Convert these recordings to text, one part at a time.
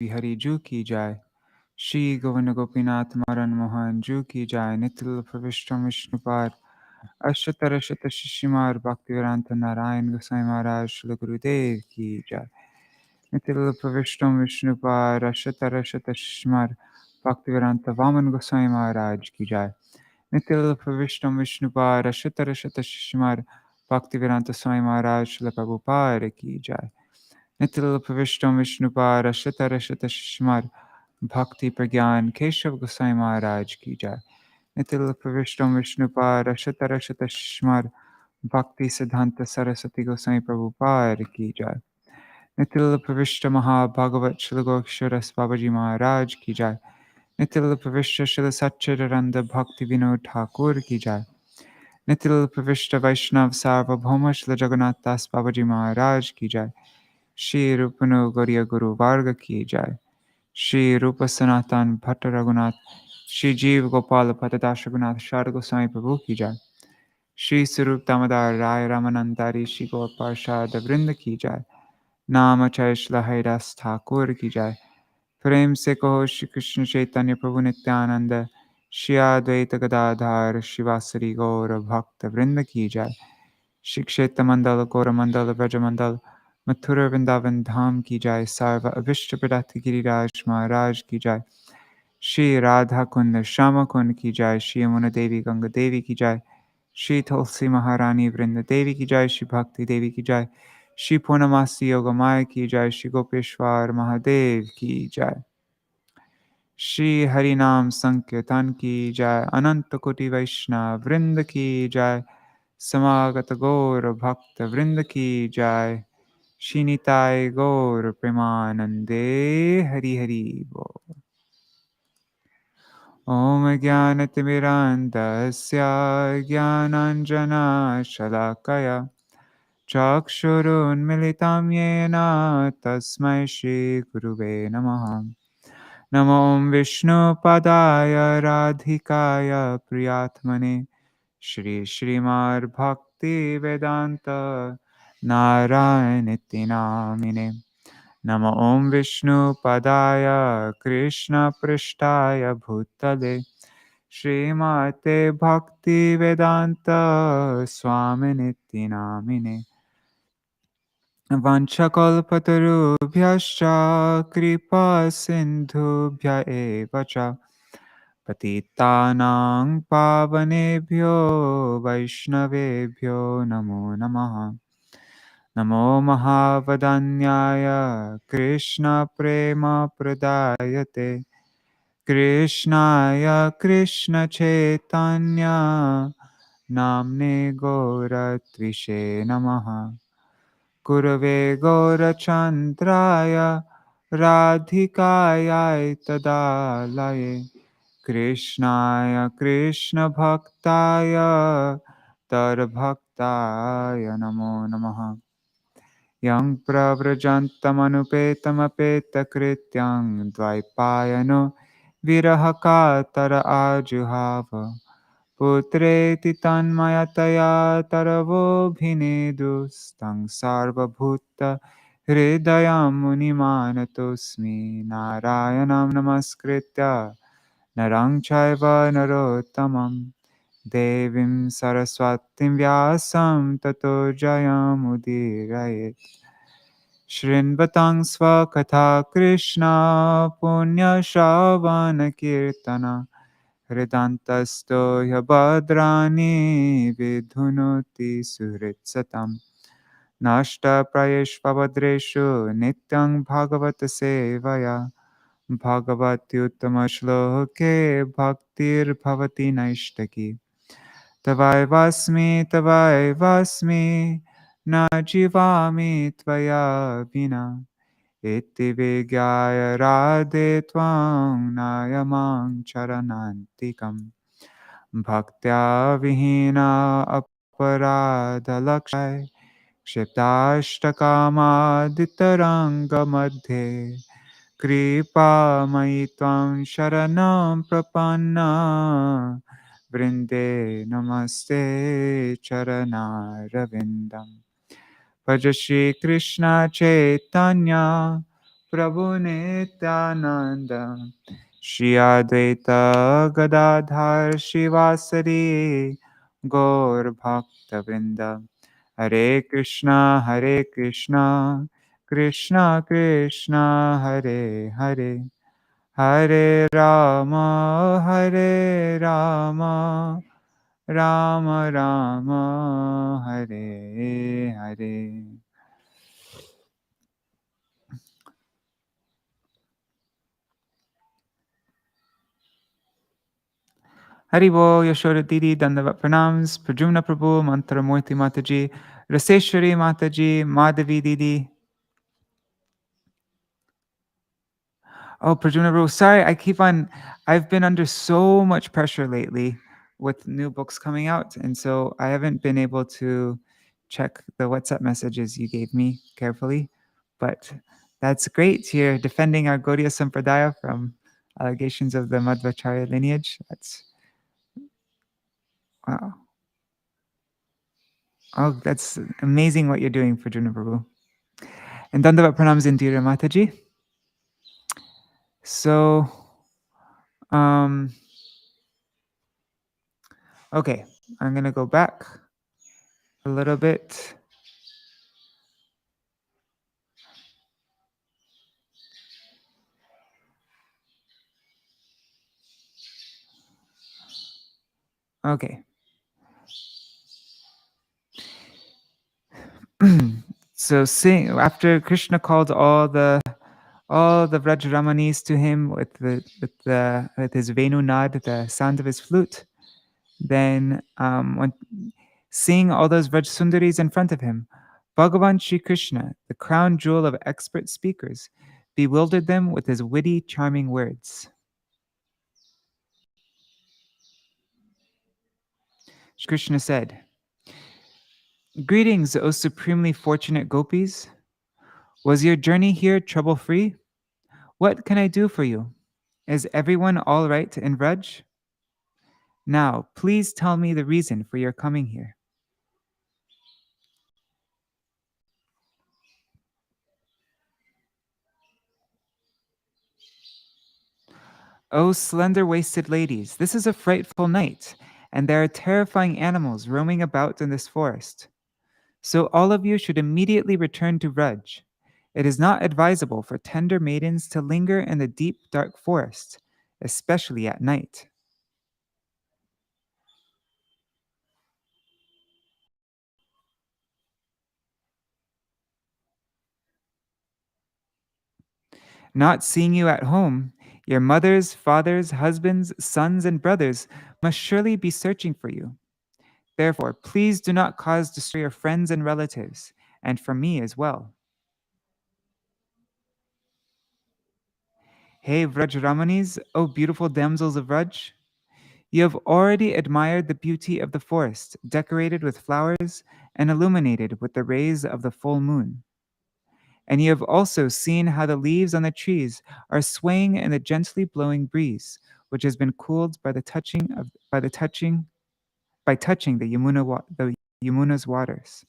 बिहारी जू की जाय। श्री गोविंद गोपीनाथ मदन मोहन जू की जाय। नितिल प्रविष्ट विष्णुपाद अष्टतर शत शिशिमार भक्तिवेदांत नारायण गोसाई महाराज श्री गुरुदेव की जाय। नितिल प्रविष्ट विष्णुपाद अष्टतर शत शिशिमार भक्तिवेदांत वामन गोसाई महाराज की जाय। नितिल प्रविष्ट विष्णुपाद अष्टतर शत शिशिमार भक्तिवेदांत स्वामी महाराज श्री प्रभुपाद की जाय। नितिल प्रविष्ट विष्णुपाद अष्टतर शत शिशिमार भक्ति प्रज्ञान केशव गोसाई महाराज की जाय। नितिल प्रविष्ट विष्णुपाद अष्टतर शत शिशिमार भक्ति सिद्धांत सरस्वती गोसाई प्रभुपाद की जाय। नितिल प्रविष्ट महाभागवत श्री गोक्षर बाबाजी महाराज की जाय। नितिल प्रविष्ट श्री सच्चिदानंद भक्ति विनोद ठाकुर की जाय। नितिल प्रविष्ट वैष्णव सार्वभौम श्री जगन्नाथ दास बाबाजी महाराज की जाय। श्री रूपनो गौरिया गुरु वार्ग की जाय। श्री रूप सनातन भट्ट रघुनाथ श्री जीव गोपाल भट्टदास रघुनाथ शारद गोसाई प्रभु की जाय। श्री स्वरूप दामोदर राय रामानंदारी श्री गौर पार्षद वृंद की जाय। नाम चैश्ल हरिदास ठाकुर की जाय। प्रेम से कहो श्री कृष्ण चैतन्य प्रभु नित्यानंद श्री अद्वैत गदाधर शिवासरी गौर भक्त वृंद की जाय। श्री क्षेत्र मंडल गौर मंडल ब्रज मंडल मथुरा वृंदावन धाम की जाय। सर्व अभिष्ट प्रदाथ गिरिराज महाराज की जाय। श्री राधा कुंड श्याम कुंड की जाय। श्री यमुना देवी गंगा देवी की जाय। श्री तुलसी महारानी वृंद देवी की जाय। श्री भक्ति देवी की जाय। श्री पूर्णमासी योग माया की जाय। श्री गोपेश्वर महादेव की जाय। श्री हरिनाम संकीर्तन की जाय। अनंत कोटि वैष्णव वृंद की जाय। समागत गौर भक्त वृंद की जाय। श्री निताय गौर प्रेमानंदे हरि हरि बोल। ओम ज्ञानतिमिरान्धस्य ज्ञानाञ्जनशलाकया चक्षुरुन्मिलितं येन तस्मै श्रीगुरुवे नमः। नमो विष्णुपदाय राधिकाय प्रियात्मने श्रीमद्भक्तिवेदान्त नारायणेति नामिने। नमो ॐ विष्णुपदाय कृष्णपृष्ठाय भूतले श्रीमते भक्तिवेदान्त स्वामिनिति नामिने। वंशकल्पतरुभ्यश्च कृपा सिन्धुभ्य एव च पतितानां पावनेभ्यो वैष्णवेभ्यो नमो नमः। नमो महावदन्याय कृष्णप्रेमप्रदायते कृष्णाय कृष्णचैतन्य नाम्ने गौरत्विषे नमः। गुरवे गौरचन्द्राय राधिकायै तदालये कृष्णाय कृष्णभक्ताय तद्भक्ताय नमो नमः। यं प्रव्रजन्तमनुपेतमपेतकृत्यं द्वैपायनो विरहकातर आजुहाव पुत्रेति तन्मयतया तरवोऽभिनेदुस्तं सर्वभूतहृदयं मुनिमानतोऽस्मि। नारायणं नमस्कृत्य नरं चैव नरोत्तमं देवीं सरस्वतीं व्यासं ततो जयमुदीरयेत्। शृण्वतां स्वकथा कृष्ण पुण्यश्रवणकीर्तन हृदन्तस्थो ह्यभद्राणि विधुनोति सुहृत्सतम्। नष्टप्रयेष्वभद्रेषु नित्यं भगवत सेवया भगवत्युत्तमश्लोके भक्तिर्भवति नैष्टकी। तवैवास्मि न जीवामि त्वया विना इति विज्ञाय राधे त्वां नायमां चरणान्तिकम्। भक्त्या विहीना अपराधलक्षय क्षिप्ताष्टकामादितरङ्गमध्ये कृपामयि त्वं शरणं प्रपन्ना वृन्दे नमस्ते चरणारविन्दम्। भज Shri Krishna Chaitanya Prabhu Nityananda, Shri Advaita Gadadhar Shivasari, Gaur Bhakta Vrinda, Hare Krishna, Hare Krishna, Krishna Krishna, Hare Hare, Hare Rama, Hare Rama, Rama Rama, Hare Hare. Haribo, Yashoda Didi, Dandavat Pranams, Prajumna Prabhu, Mantra Murti Mataji, Raseshwari Mataji, Madhavi Didi. Oh, Prajumna Prabhu, sorry, I've been under so much pressure lately with new books coming out, and so I haven't been able to check the WhatsApp messages you gave me carefully, but that's great. You're defending our Gaudiya Sampradaya from allegations of the Madhvacharya lineage. That's, wow. Oh, that's amazing what you're doing for Juna Prabhu. And Dandavat Pranams Indira Mataji. So, okay, I'm going to go back a little bit. Okay. So after Krishna called all the Vrajramanis to him with his Venu Nad, the sound of his flute, then when seeing all those Vraj Sundaris in front of him, Bhagavan Shri Krishna, the crown jewel of expert speakers, bewildered them with his witty, charming words. Shri Krishna said, "Greetings, O supremely fortunate Gopis. Was your journey here trouble-free? What can I do for you? Is everyone all right in Vraj? Now, please tell me the reason for your coming here." "O slender-waisted ladies, this is a frightful night, and there are terrifying animals roaming about in this forest. So all of you should immediately return to Vraj. It is not advisable for tender maidens to linger in the deep, dark forest, especially at night." Not seeing you at home, your mothers, fathers, husbands, sons, and brothers must surely be searching for you. Therefore, please do not cause distress for your friends and relatives, and for me as well. Hey Vrajramanis, O beautiful damsels of Vraj, you have already admired the beauty of the forest, decorated with flowers and illuminated with the rays of the full moon. And you have also seen how the leaves on the trees are swaying in the gently blowing breeze, which has been cooled by the touching of by touching the Yamuna's waters.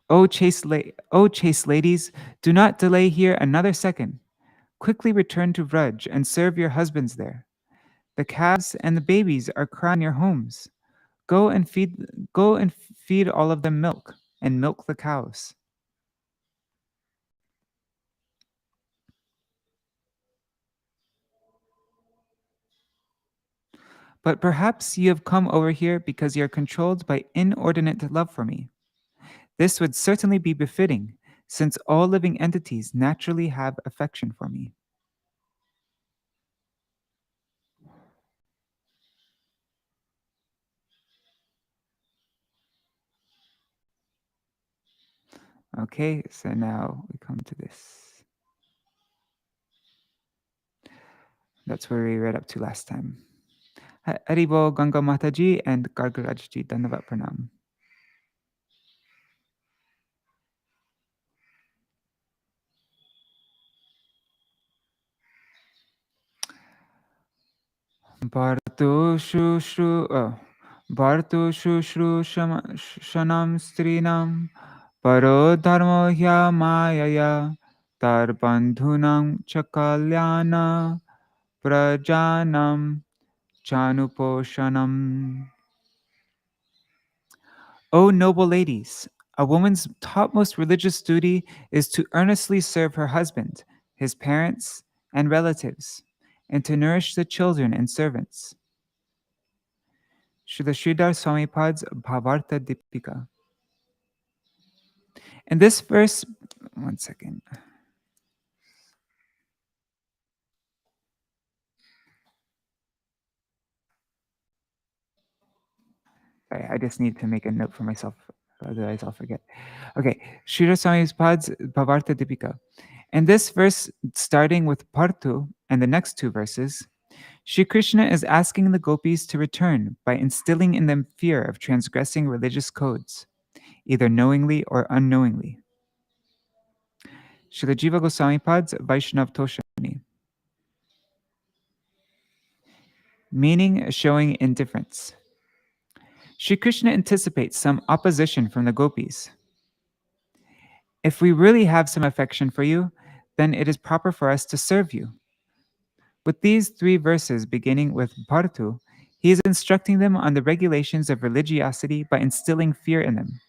O chaste ladies, do not delay here another second. Quickly return to Vraj and serve your husbands there. The calves and the babies are crying in your homes. Go and feed all of them milk and milk the cows. But perhaps you have come over here because you are controlled by inordinate love for me. This would certainly be befitting, since all living entities naturally have affection for me. Okay, so now we come to this. That's where we read up to last time. Haribo Ganga Mataji and Gargarajji Dandavat Pranam. Bharto Shru Bhartu Shushrusham Strinam Paro Dharmo Mayaya Tar Bandhunam Chakalyana Prajanam Chanuposhanam. O noble ladies, a woman's topmost religious duty is to earnestly serve her husband, his parents, and relatives, and to nourish the children and servants. Srila Śrīdhara Swamipad's Bhavarta Dipika. In this verse, one second. Sorry, I just need to make a note for myself, otherwise I'll forget. Okay, Śrīdhara Swamipad's Bhavarta Dipika. In this verse, starting with Partu and the next two verses, Śrī Kṛṣṇa is asking the gopis to return by instilling in them fear of transgressing religious codes, either knowingly or unknowingly. Srila Jīva Gosvāmīpad's Vaishnava-toshani. Meaning showing indifference. Śrī Kṛṣṇa anticipates some opposition from the gopis. If we really have some affection for you, then it is proper for us to serve you. With these three verses beginning with Bhartu, he is instructing them on the regulations of religiosity by instilling fear in them.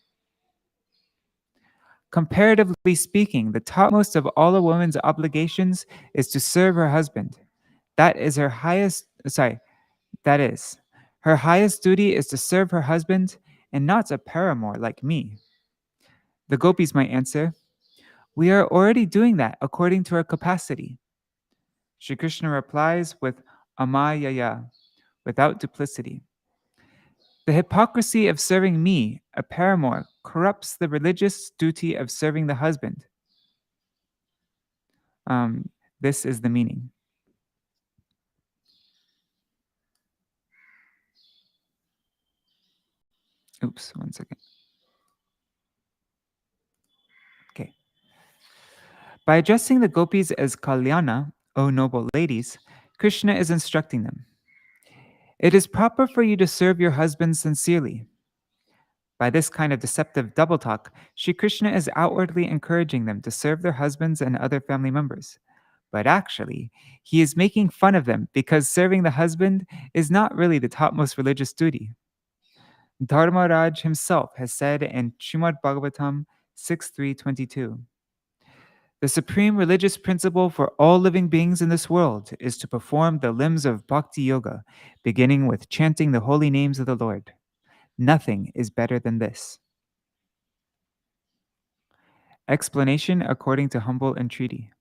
Comparatively speaking, the topmost of all a woman's obligations is to serve her husband. That is, her highest duty is to serve her husband and not a paramour like me. The gopis might answer, we are already doing that according to our capacity. Śrī Kṛṣṇa replies with amayaya, without duplicity. The hypocrisy of serving me, a paramour, corrupts the religious duty of serving the husband. This is the meaning. Oops, one second. Okay. By addressing the gopis as Kalyana, O noble ladies, Krishna is instructing them. It is proper for you to serve your husbands sincerely. By this kind of deceptive double talk, Śrī Kṛṣṇa is outwardly encouraging them to serve their husbands and other family members. But actually, he is making fun of them because serving the husband is not really the topmost religious duty. Dharmaraj himself has said in Srimad Bhagavatam 6.3.22, the supreme religious principle for all living beings in this world is to perform the limbs of bhakti yoga, beginning with chanting the holy names of the Lord. Nothing is better than this. Explanation according to humble entreaty.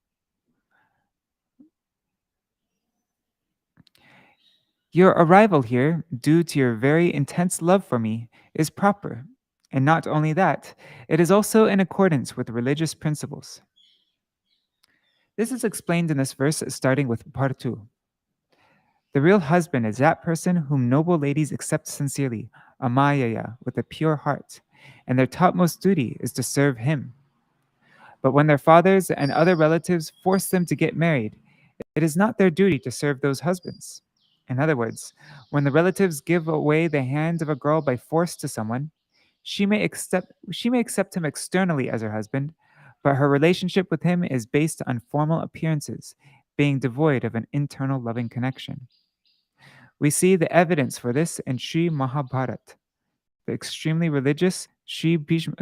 Your arrival here, due to your very intense love for me, is proper. And not only that, it is also in accordance with religious principles. This is explained in this verse starting with Partu. The real husband is that person whom noble ladies accept sincerely, amayaya, with a pure heart, and their topmost duty is to serve him. But when their fathers and other relatives force them to get married, it is not their duty to serve those husbands. In other words, when the relatives give away the hand of a girl by force to someone, she may accept him externally as her husband, but her relationship with him is based on formal appearances, being devoid of an internal loving connection. We see the evidence for this in Sri Mahabharata. The extremely religious Sri Bhishma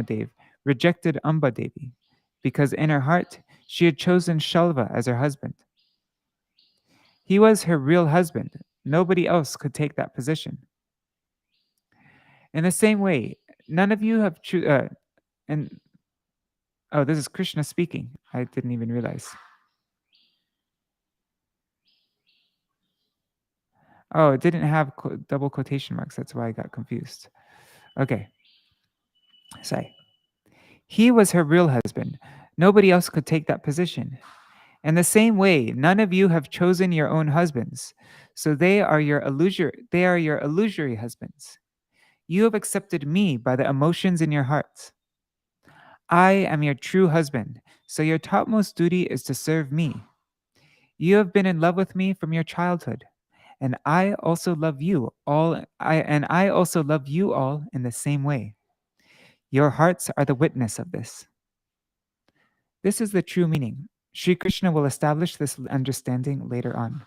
Dev rejected Amba Devi because in her heart she had chosen Shalva as her husband. He was her real husband. Nobody else could take that position. In the same way, none of you have this is Krishna speaking. I didn't even realize. Oh, it didn't have double quotation marks. That's why I got confused. Okay. Sorry. He was her real husband. Nobody else could take that position. In the same way, none of you have chosen your own husbands, so they are your illusory husbands. You have accepted me by the emotions in your hearts. I am your true husband, so your topmost duty is to serve me. You have been in love with me from your childhood, and I also love you all. I also love you all in the same way. Your hearts are the witness of this. This is the true meaning. Śrī Kṛṣṇa will establish this understanding later on.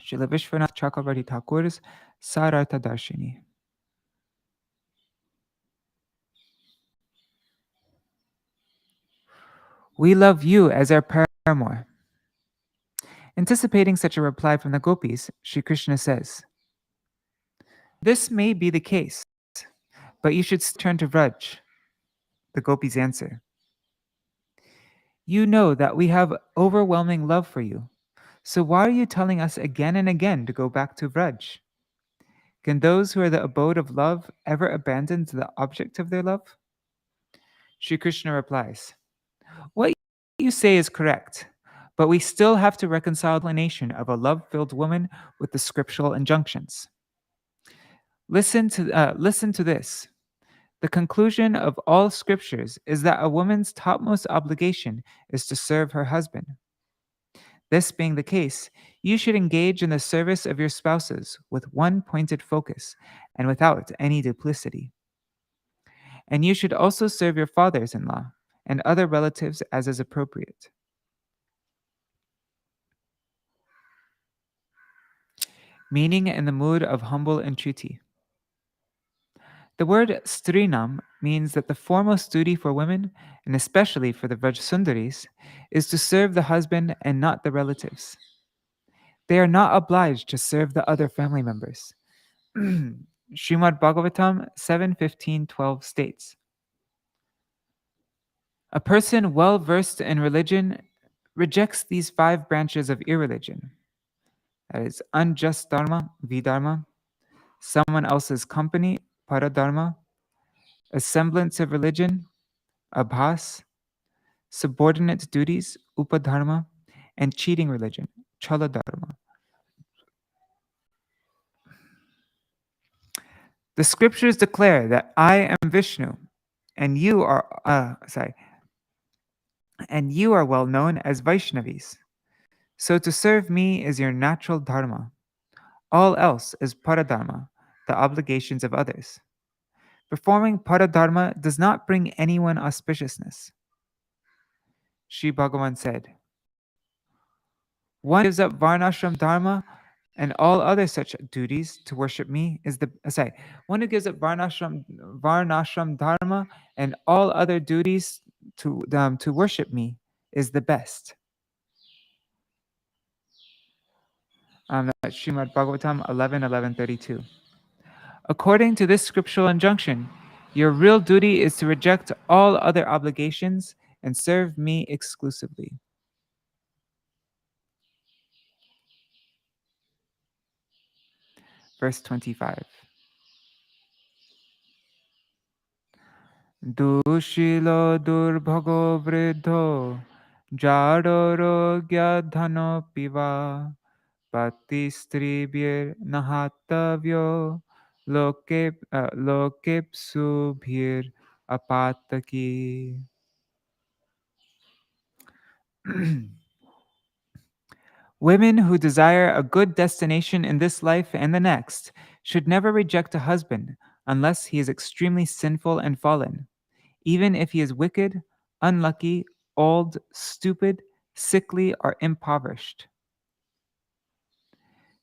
Śrīla Viśvanātha Cakravartī Ṭhākura's rtha Darshini. We love you as our paramour. Anticipating such a reply from the Gopīs, Śrī Kṛṣṇa says, this may be the case, but you should turn to Vraj. The Gopīs answer, you know that we have overwhelming love for you, so why are you telling us again and again to go back to Vraj? Can those who are the abode of love ever abandon the object of their love? Śrī Kṛṣṇa replies, what you say is correct, but we still have to reconcile the explanation of a love-filled woman with the scriptural injunctions. Listen to this. The conclusion of all scriptures is that a woman's topmost obligation is to serve her husband. This being the case, you should engage in the service of your spouses with one pointed focus and without any duplicity. And you should also serve your fathers-in-law and other relatives as is appropriate. Meaning in the mood of humble entreaty. The word strinam means that the foremost duty for women, and especially for the Vrajsundaris, is to serve the husband and not the relatives. They are not obliged to serve the other family members. Srimad Bhagavatam 7:15-12 states, a person well versed in religion rejects these 5 branches of irreligion. That is unjust dharma, vidharma, someone else's company, paradharma, a semblance of religion, abhas, subordinate duties, upadharma, and cheating religion, chaladharma. The scriptures declare that I am Vishnu, and you are well known as Vaishnavis. So to serve me is your natural dharma. All else is paradharma, the obligations of others. Performing paradharma does not bring anyone auspiciousness. Sri Bhagavan said, one gives up varnashram dharma and all other such duties to worship me is one who gives up varnashram dharma and all other duties to worship me is the best. That's Srimad Bhagavatam 11:11-32. According to this scriptural injunction, your real duty is to reject all other obligations and serve me exclusively. Verse 25. Dushilo durbhago vridho jadoro gyadhano piva pati stribir nahatavyo lokepsubhir apataki. Women who desire a good destination in this life and the next should never reject a husband unless he is extremely sinful and fallen, even if he is wicked, unlucky, old, stupid, sickly, or impoverished.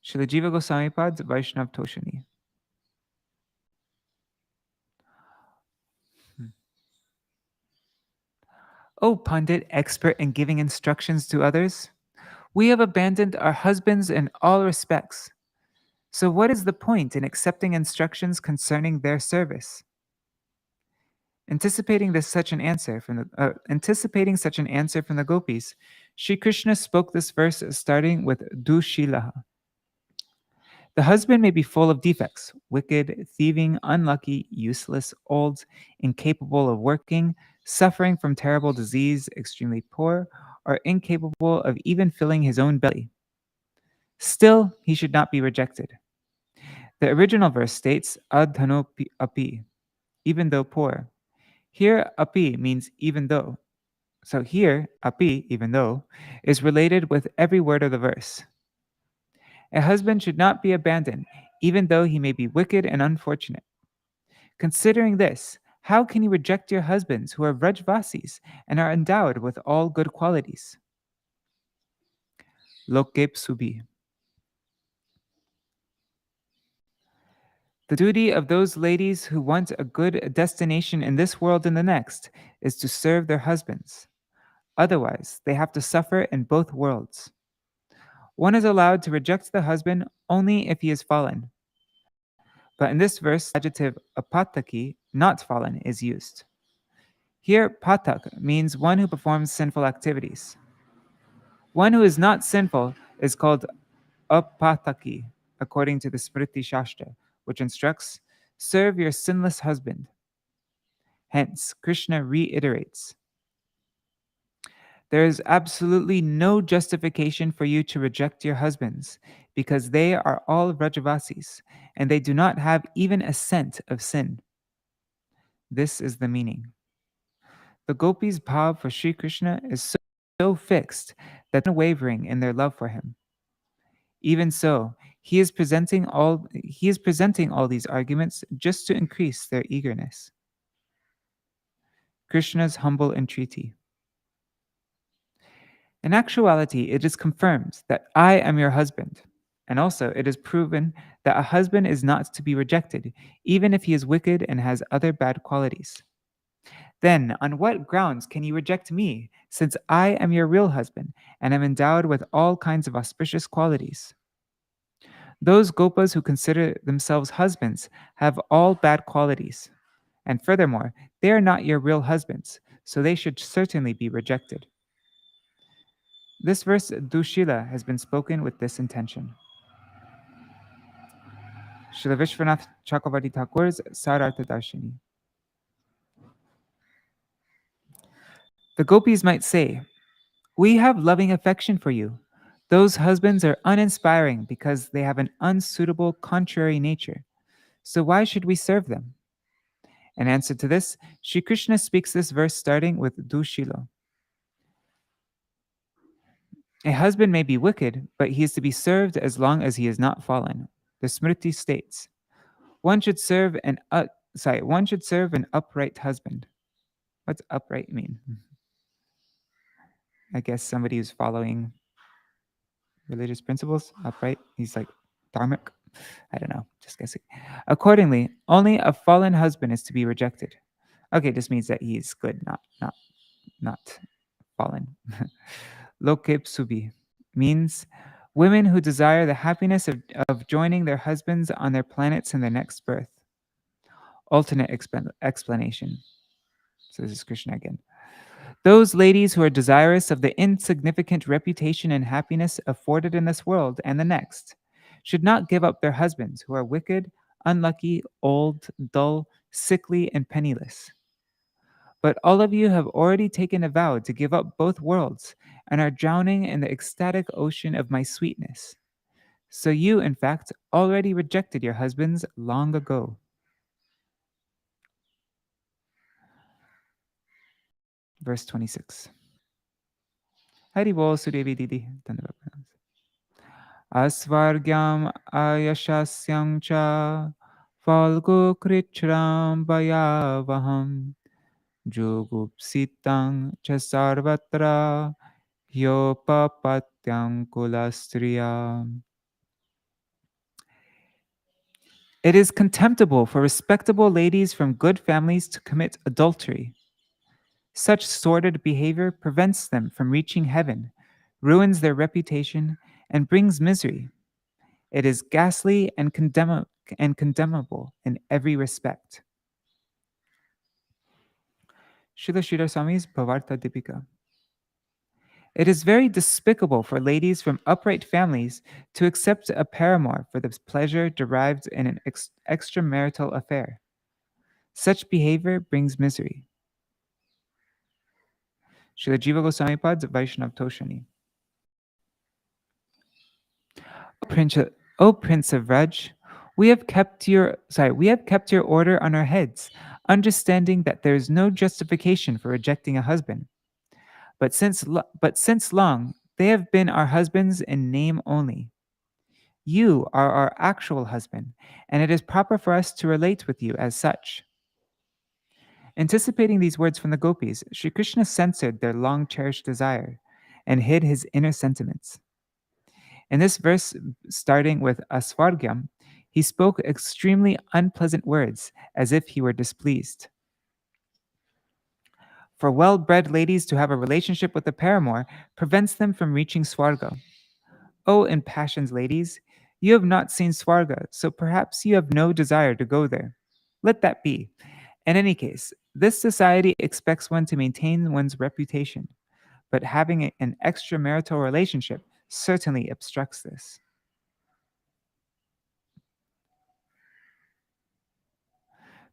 Śrīla Jīva Gosvāmī Pad Vaishnav Toshani. O Pandit, expert in giving instructions to others, we have abandoned our husbands in all respects. So what is the point in accepting instructions concerning their service? Anticipating such an answer from the Gopīs, Śrī Kṛṣṇa spoke this verse starting with Dushilaha. The husband may be full of defects, wicked, thieving, unlucky, useless, old, incapable of working, suffering from terrible disease, extremely poor, or incapable of even filling his own belly. Still, he should not be rejected. The original verse states, adhano api, even though poor. Here, api means even though. So here, api, even though, is related with every word of the verse. A husband should not be abandoned, even though he may be wicked and unfortunate. Considering this, how can you reject your husbands who are Vrajvasis and are endowed with all good qualities? Lokep Subi. The duty of those ladies who want a good destination in this world and the next is to serve their husbands. Otherwise, they have to suffer in both worlds. One is allowed to reject the husband only if he is fallen. But in this verse, the adjective apataki, not fallen, is used. Here, patak means one who performs sinful activities. One who is not sinful is called apataki, according to the Smriti Shastra, which instructs, serve your sinless husband. Hence, Krishna reiterates, there is absolutely no justification for you to reject your husbands, because they are all Vrajavasis, and they do not have even a scent of sin. This is the meaning. The Gopis' bhav for Śrī Kṛṣṇa is so fixed that they're unwavering in their love for him. Even so, he is presenting all these arguments just to increase their eagerness. Krishna's humble entreaty. In actuality, it is confirmed that I am your husband, and also it is proven that a husband is not to be rejected, even if he is wicked and has other bad qualities. Then, on what grounds can you reject me, since I am your real husband and am endowed with all kinds of auspicious qualities? Those gopas who consider themselves husbands have all bad qualities, and furthermore, they are not your real husbands, so they should certainly be rejected. This verse, Dushila, has been spoken with this intention. Śrīla Viśvanātha Cakravartī Ṭhākura's Sarartha Darshini. The gopis might say, we have loving affection for you. Those husbands are uninspiring because they have an unsuitable, contrary nature. So why should we serve them? In answer to this, Śrī Kṛṣṇa speaks this verse starting with Dushila. A husband may be wicked, but he is to be served as long as he is not fallen. The Smriti states, one should serve an upright husband. What's upright mean? I guess somebody who's following religious principles. Upright. He's like dharmic. I don't know. Just guessing. Accordingly, only a fallen husband is to be rejected. Okay, this means that he is good, not fallen. Lokep subi means women who desire the happiness of joining their husbands on their planets in their next birth. Alternate explanation. So this is Krishna again. Those ladies who are desirous of the insignificant reputation and happiness afforded in this world and the next should not give up their husbands who are wicked, unlucky, old, dull, sickly, and penniless. But all of you have already taken a vow to give up both worlds and are drowning in the ecstatic ocean of my sweetness. So you, in fact, already rejected your husbands long ago. Verse 26. Hari bol Suryavi Didi. Asvargyam ayashasyam cha falgu krichram vayavaham jugupsitang cha sarvatra hyopapatyam kulastriya. It is contemptible for respectable ladies from good families to commit adultery. Such sordid behavior prevents them from reaching heaven, ruins their reputation, and brings misery. It is ghastly and condemnable in every respect. Śrīla Swāmī's Bhavarta Dipika. It is very despicable for ladies from upright families to accept a paramour for the pleasure derived in an extramarital affair. Such behavior brings misery. Śrīla Jīva Gosvāmī Pad's Vaishnav Toshani. O Prince of Vraj, we have kept your order on our heads, understanding that there is no justification for rejecting a husband. But since long, they have been our husbands in name only. You are our actual husband, and it is proper for us to relate with you as such. Anticipating these words from the Gopis, Sri Krishna censored their long cherished desire and hid his inner sentiments. In this verse, starting with Asvargyam, he spoke extremely unpleasant words as if he were displeased. For well bred ladies to have a relationship with a paramour prevents them from reaching Swarga. O impassioned ladies, you have not seen Swarga, so perhaps you have no desire to go there. Let that be. In any case, this society expects one to maintain one's reputation, but having an extramarital relationship certainly obstructs this.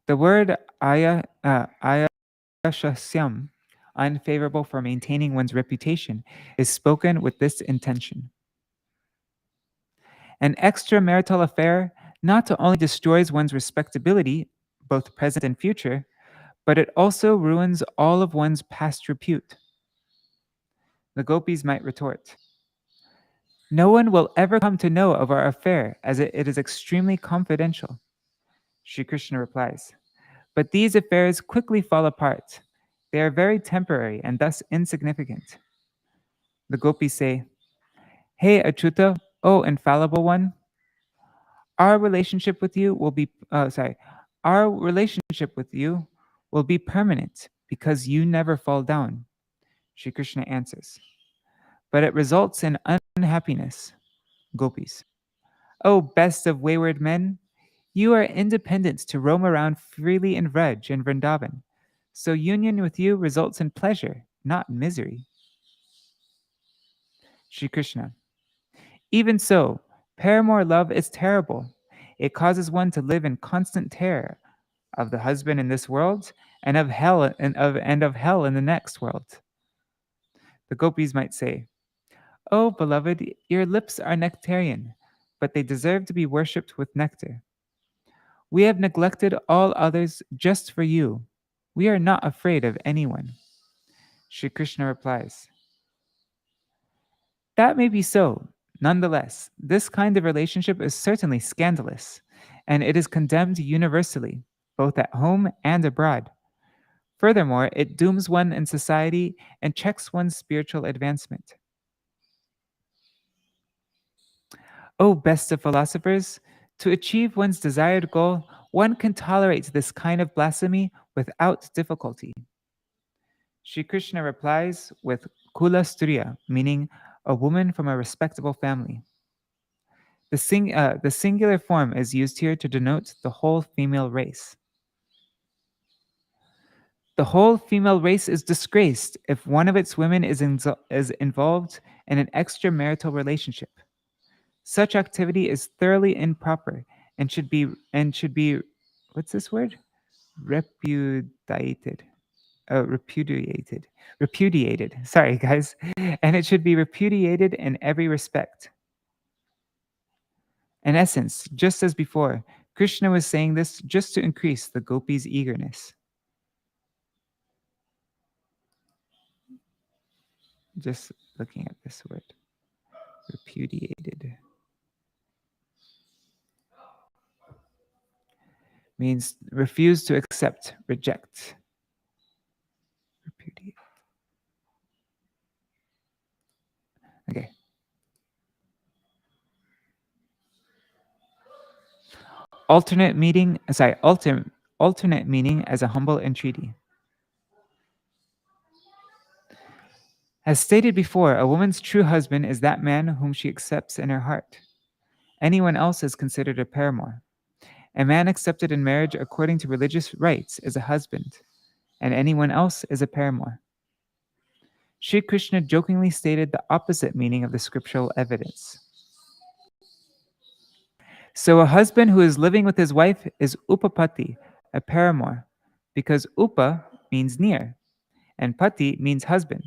The word ayashasyam, unfavorable for maintaining one's reputation, is spoken with this intention. An extramarital affair not only destroys one's respectability, both present and future, but it also ruins all of one's past repute. The Gopis might retort, no one will ever come to know of our affair, as it is extremely confidential. Sri Krishna replies, but these affairs quickly fall apart. They are very temporary and thus insignificant. The Gopis say, hey Achyuta, O infallible one, our relationship with you will be our relationship with you will be permanent because you never fall down. Sri Krishna answers, but it results in unhappiness. Gopis, O best of wayward men, you are independent to roam around freely in Vraj and Vrindavan, so union with you results in pleasure, not misery. Sri Krishna, even so, paramour love is terrible. It causes one to live in constant terror of the husband in this world and of hell and of hell in the next world. The Gopis might say, "O beloved, your lips are nectarian, but they deserve to be worshipped with nectar. We have neglected all others just for you. We are not afraid of anyone." Sri Krishna replies, that may be so. Nonetheless, this kind of relationship is certainly scandalous, and it is condemned universally, both at home and abroad. Furthermore, it dooms one in society and checks one's spiritual advancement. O best of philosophers, to achieve one's desired goal, one can tolerate this kind of blasphemy without difficulty. Sri Krishna replies with Kula Striya, meaning a woman from a respectable family. The singular form is used here to denote the whole female race. The whole female race is disgraced if one of its women is involved in an extramarital relationship. Such activity is thoroughly improper and should be what's this word? Repudiated. Repudiated. Sorry, guys. And it should be repudiated in every respect. In essence, just as before, Krishna was saying this just to increase the gopis' eagerness. Just looking at this word, repudiated, means refuse to accept, reject. Repudiate. Okay. Alternate meaning as a humble entreaty. As stated before, a woman's true husband is that man whom she accepts in her heart. Anyone else is considered a paramour. A man accepted in marriage according to religious rites is a husband, and anyone else is a paramour. Sri Krishna jokingly stated the opposite meaning of the scriptural evidence. So a husband who is living with his wife is upapati, a paramour, because upa means near, and pati means husband.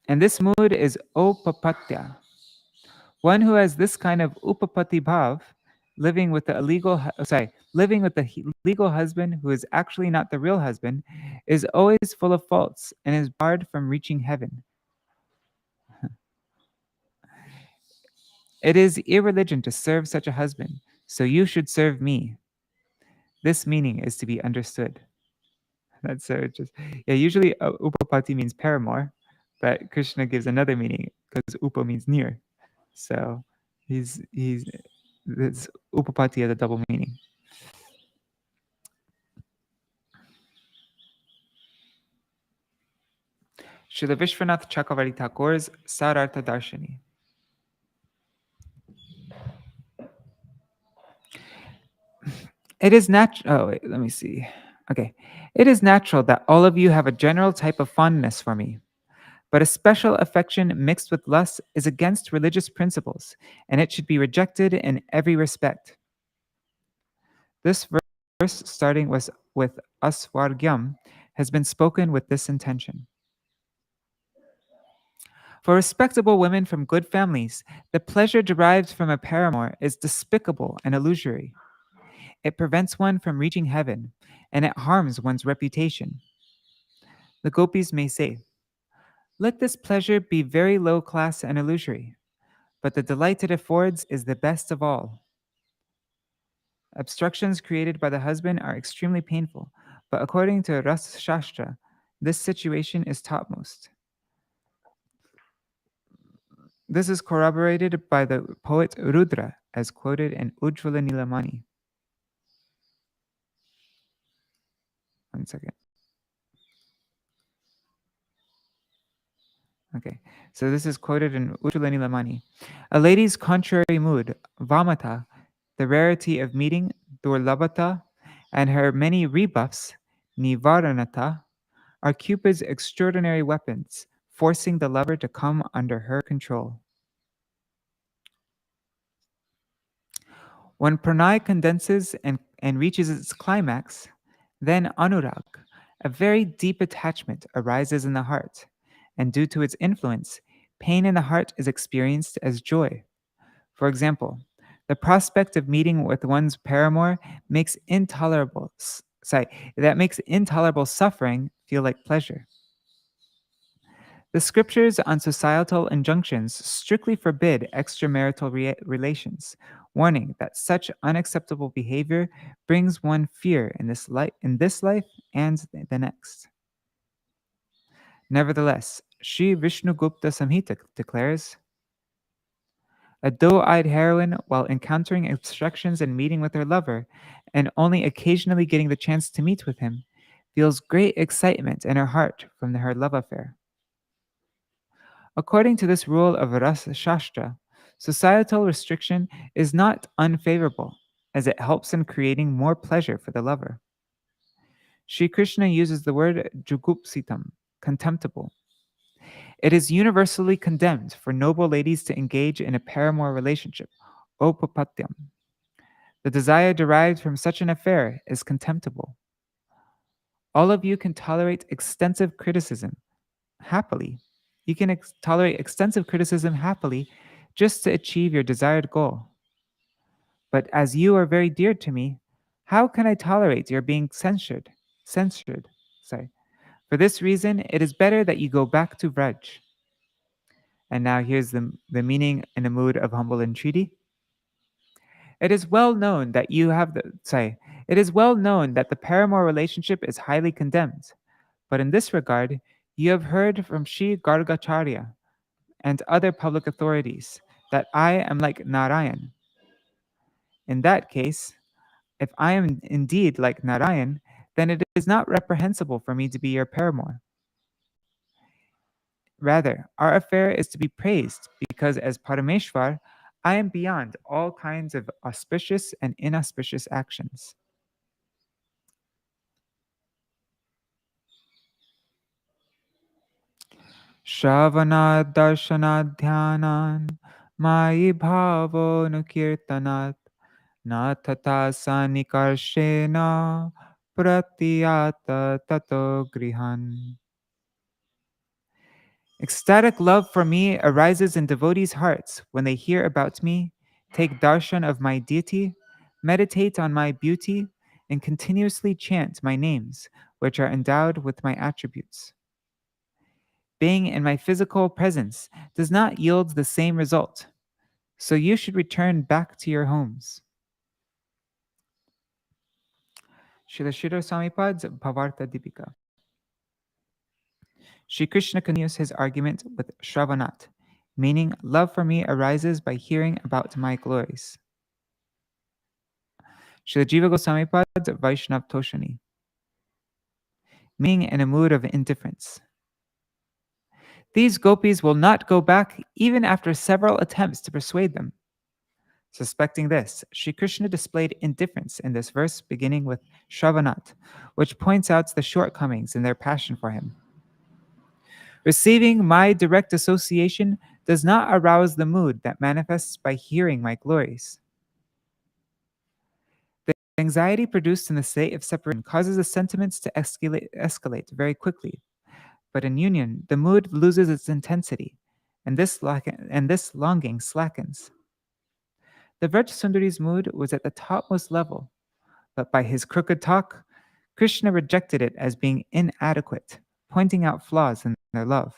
And this mood is opapatya. One who has this kind of upapati bhav living with the legal husband who is actually not the real husband is always full of faults and is barred from reaching heaven. It is irreligion to serve such a husband, so you should serve me. This meaning is to be understood. That's so just yeah. Usually, upapati means paramour, but Krishna gives another meaning because upa means near. So he's this upapati has a double meaning. Srila Viśvanātha Cakravartī Thakur's Sarartha Darshani. It is natural. Oh, wait, let me see. Okay. It is natural that all of you have a general type of fondness for me, but a special affection mixed with lust is against religious principles, and it should be rejected in every respect. This verse, starting with asvargyam, has been spoken with this intention. For respectable women from good families, the pleasure derived from a paramour is despicable and illusory. It prevents one from reaching heaven, and it harms one's reputation. The Gopīs may say, "Let this pleasure be very low class and illusory, but the delight it affords is the best of all." Obstructions created by the husband are extremely painful, but according to Rasa-shastra, this situation is topmost. This is corroborated by the poet Rudra, as quoted in Ujjvala Nilamani. One second. Okay, so this is quoted in Ujjvala Nilamani. A lady's contrary mood, vamata, the rarity of meeting, durlabhata, and her many rebuffs, nivaranata, are Cupid's extraordinary weapons, forcing the lover to come under her control. When pranay condenses and reaches its climax, then anurag, a very deep attachment, arises in the heart, and due to its influence, pain in the heart is experienced as joy. For example, the prospect of meeting with one's paramour makes that makes intolerable suffering feel like pleasure. The scriptures on societal injunctions strictly forbid extramarital relations, warning that such unacceptable behavior brings one fear in this life and the next. Nevertheless, Sri Vishnugupta Samhita declares, a doe-eyed heroine, while encountering obstructions and meeting with her lover, and only occasionally getting the chance to meet with him, feels great excitement in her heart from her love affair. According to this rule of Rasa-shastra, societal restriction is not unfavorable, as it helps in creating more pleasure for the lover. Śrī Kṛṣṇa uses the word jugupsitam, contemptible. It is universally condemned for noble ladies to engage in a paramour relationship, opapatyam. The desire derived from such an affair is contemptible. All of you can tolerate extensive criticism happily. You can tolerate extensive criticism happily just to achieve your desired goal. But as you are very dear to me, how can I tolerate your being censured? Sorry. For this reason, it is better that you go back to Vraj. And now here's the meaning in a mood of humble entreaty. It is well known that it is well known that the paramour relationship is highly condemned. But in this regard, you have heard from Sri Gargacharya and other public authorities that I am like Narayan. In that case, if I am indeed like Narayan, then it is not reprehensible for me to be your paramour. Rather, our affair is to be praised because as Parameshwar, I am beyond all kinds of auspicious and inauspicious actions. Shravana darshana dhyanan mai bhavo nukirtanat na tata sanikarshena pratiyata tato grihan. Ecstatic love for me arises in devotees' hearts when they hear about me, take darshan of my deity, meditate on my beauty, and continuously chant my names, which are endowed with my attributes. Being in my physical presence does not yield the same result, so you should return back to your homes. Srila Swamipad's Bhavarta Dipika. Śrī Kṛṣṇa continues his argument with Shravanat, meaning love for me arises by hearing about my glories. Srila Jīva Gosvāmipad's Vaishnav Toshani, meaning in a mood of indifference. These gopis will not go back even after several attempts to persuade them. Suspecting this, Śrī Kṛṣṇa displayed indifference in this verse beginning with Shravanat, which points out the shortcomings in their passion for him. Receiving my direct association does not arouse the mood that manifests by hearing my glories. The anxiety produced in the state of separation causes the sentiments to escalate very quickly, but in union, the mood loses its intensity, and this longing slackens. The Vraj Sundari's mood was at the topmost level, but by his crooked talk, Krishna rejected it as being inadequate, pointing out flaws in their love.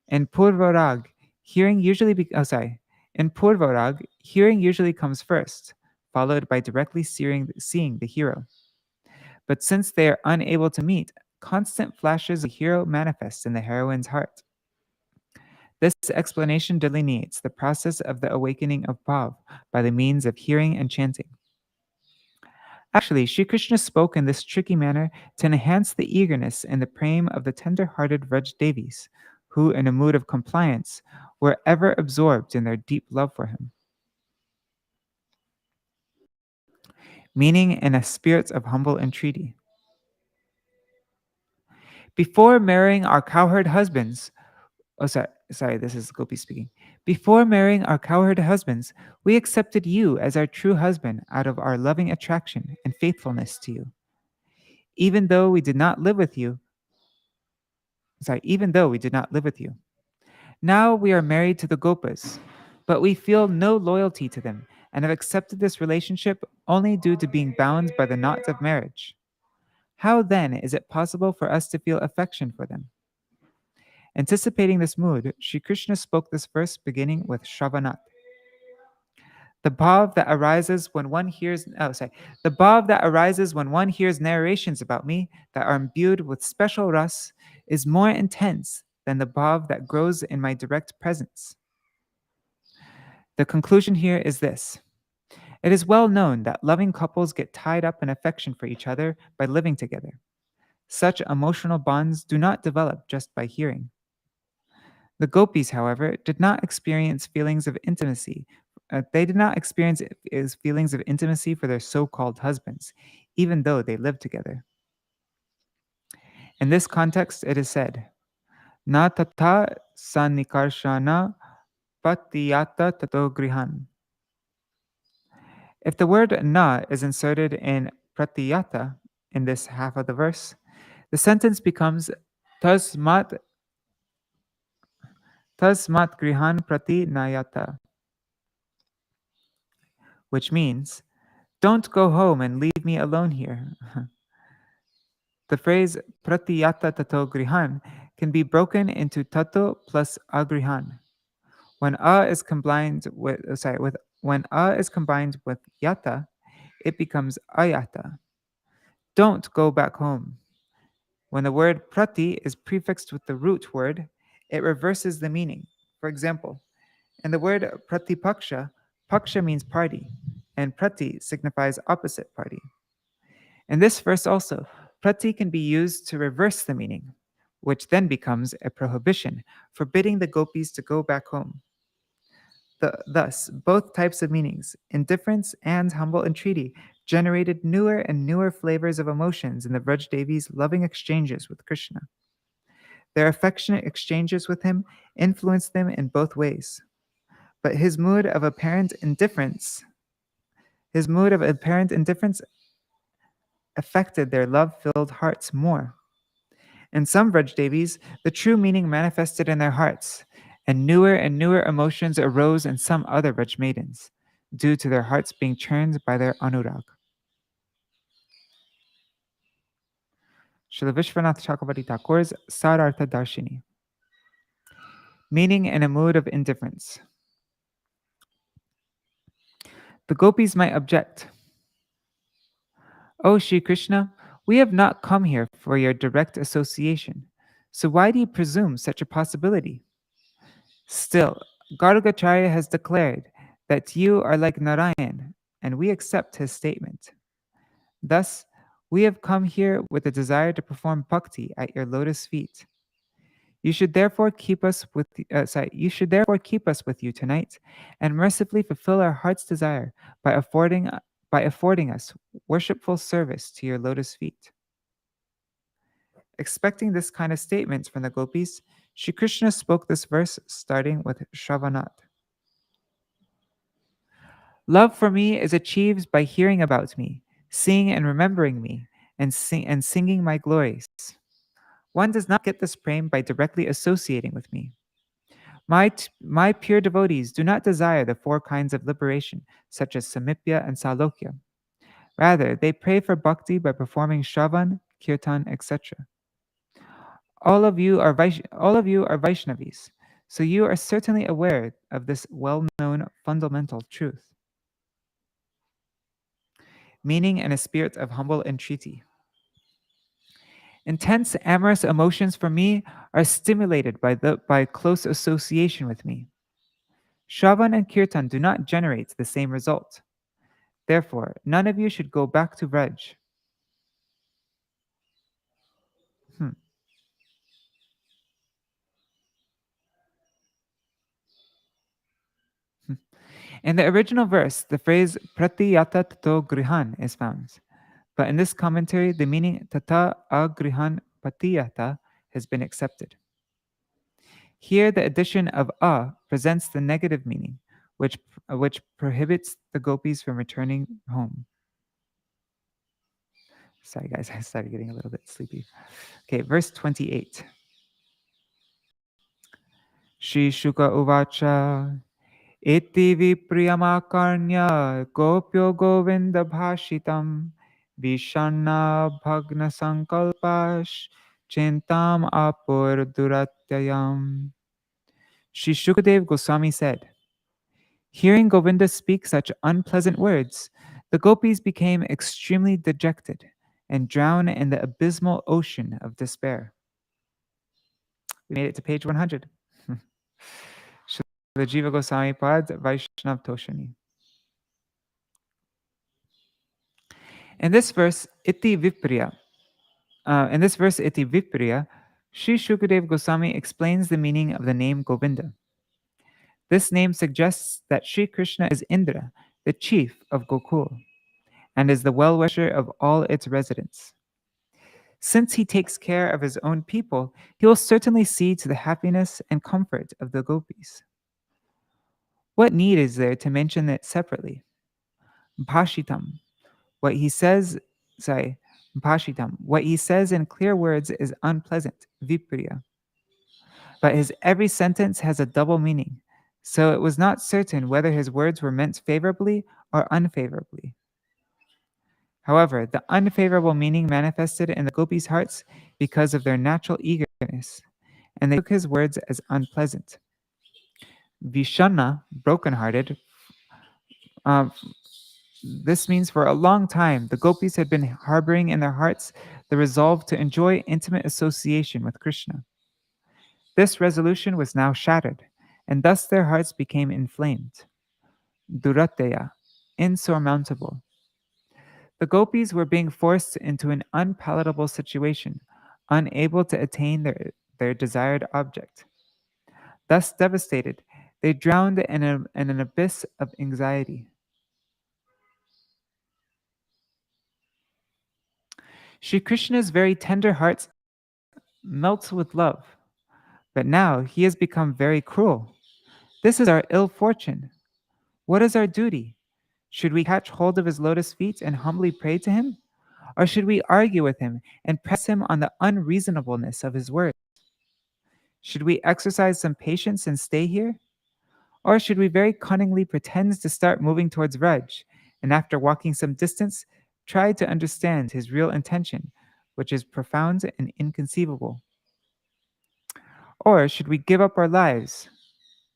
In Purvarag, hearing usually comes first, followed by directly seeing the hero. But since they are unable to meet, constant flashes of the hero manifest in the heroine's heart. This explanation delineates the process of the awakening of bhav by the means of hearing and chanting. Actually, Śrī Kṛṣṇa spoke in this tricky manner to enhance the eagerness and the prema of the tender-hearted Vraj Devis, who, in a mood of compliance, were ever absorbed in their deep love for him. Meaning in a spirit of humble entreaty. Before marrying our cowherd husbands, this is Gopi speaking. Before marrying our cowherd husbands, we accepted you as our true husband out of our loving attraction and faithfulness to you. Even though we did not live with you. Now we are married to the Gopas, but we feel no loyalty to them and have accepted this relationship only due to being bound by the knot of marriage. How then is it possible for us to feel affection for them? Anticipating this mood, Śrī Kṛṣṇa spoke this verse beginning with Shravanat. The bhav that arises when one hears narrations about me that are imbued with special ras is more intense than the bhav that grows in my direct presence. The conclusion here is this. It is well known that loving couples get tied up in affection for each other by living together. Such emotional bonds do not develop just by hearing. The gopis, however, did not experience feelings of intimacy. Feelings of intimacy for their so-called husbands, even though they lived together. In this context, it is said, "Na tatha sannikarshana patiyata tato grihan." If the word "na" is inserted in pratiyata in this half of the verse, the sentence becomes tasmat grihan prati nayata, which means, don't go home and leave me alone here. The phrase pratiyata tato grihan can be broken into tato plus agrihan. When is combined with yata, it becomes ayata. Don't go back home. When the word prati is prefixed with the root word, it reverses the meaning. For example, in the word pratipaksha, paksha means party, and prati signifies opposite party. In this verse also, prati can be used to reverse the meaning, which then becomes a prohibition, forbidding the gopis to go back home. Thus, both types of meanings, indifference and humble entreaty, generated newer and newer flavors of emotions in the Vraj Devi's loving exchanges with Krishna. Their affectionate exchanges with him influenced them in both ways. But his mood of apparent indifference affected their love-filled hearts more. In some Vraj Devis, the true meaning manifested in their hearts, and newer emotions arose in some other Vraj maidens. due to their hearts being churned by their anurag. Śrīla Viśvanātha Cakravartī Ṭhakur's Sarartha Darshini. Meaning in a mood of indifference. The gopis might object. "O Śrī Kṛṣṇa, we have not come here for your direct association, so why do you presume such a possibility? Still, Gargacharya has declared that you are like Narayan, and we accept his statement. Thus, we have come here with a desire to perform bhakti at your lotus feet. You should therefore keep us with you tonight, and mercifully fulfill our heart's desire by affording us worshipful service to your lotus feet." Expecting this kind of statement from the gopis, Śrī Kṛṣṇa spoke this verse starting with Shravanat. "Love for me is achieved by hearing about me, seeing and remembering me, and singing my glories. One does not get this prem by directly associating with me. My pure devotees do not desire the four kinds of liberation, such as samipya and salokya. Rather, they pray for bhakti by performing shravan, kirtan, etc. All of you are Vaishnavis, so you are certainly aware of this well-known fundamental truth." Meaning in a spirit of humble entreaty. Intense amorous emotions for me are stimulated by close association with me. Shravan and Kirtan do not generate the same result. Therefore, none of you should go back to Vraj. In the original verse, the phrase pratiyata tato grihan is found. But in this commentary, the meaning tata agrihan patiyata has been accepted. Here, the addition of a presents the negative meaning, which prohibits the gopis from returning home. Sorry, guys, I started getting a little bit sleepy. Okay, verse 28. Śrī Śuka uvacha iti vipriyamakarnya gopyo govinda bhashitam vishana bhagna sankalpash chintam apur duratyayam. Śrī Shukadev Gosvāmī said, "Hearing Govinda speak such unpleasant words, the gopis became extremely dejected and drowned in the abysmal ocean of despair." We made it to page 100. The Jīva Gosvāmī Pad Vaishnav Toshani. In this verse, iti vipriya, Śrī Shukadev Gosvāmī explains the meaning of the name Govinda. This name suggests that Śrī Kṛṣṇa is Indra, the chief of Gokul, and is the well-wisher of all its residents. Since he takes care of his own people, he will certainly see to the happiness and comfort of the gopis. What need is there to mention it separately? Bhashitam, what he says in clear words is unpleasant, vipriya. But his every sentence has a double meaning, so it was not certain whether his words were meant favorably or unfavorably. However, the unfavorable meaning manifested in the gopis' hearts because of their natural eagerness, and they took his words as unpleasant. Vishana, brokenhearted. This means for a long time, the gopis had been harboring in their hearts the resolve to enjoy intimate association with Krishna. This resolution was now shattered, and thus their hearts became inflamed. Duratya, insurmountable. The gopis were being forced into an unpalatable situation, unable to attain their desired object. Thus devastated, they drowned in an abyss of anxiety. Śrī Kṛṣṇa's very tender heart melts with love, but now he has become very cruel. This is our ill fortune. What is our duty? Should we catch hold of his lotus feet and humbly pray to him? Or should we argue with him and press him on the unreasonableness of his words? Should we exercise some patience and stay here? Or should we very cunningly pretend to start moving towards Vraj, and after walking some distance, try to understand his real intention, which is profound and inconceivable? Or should we give up our lives?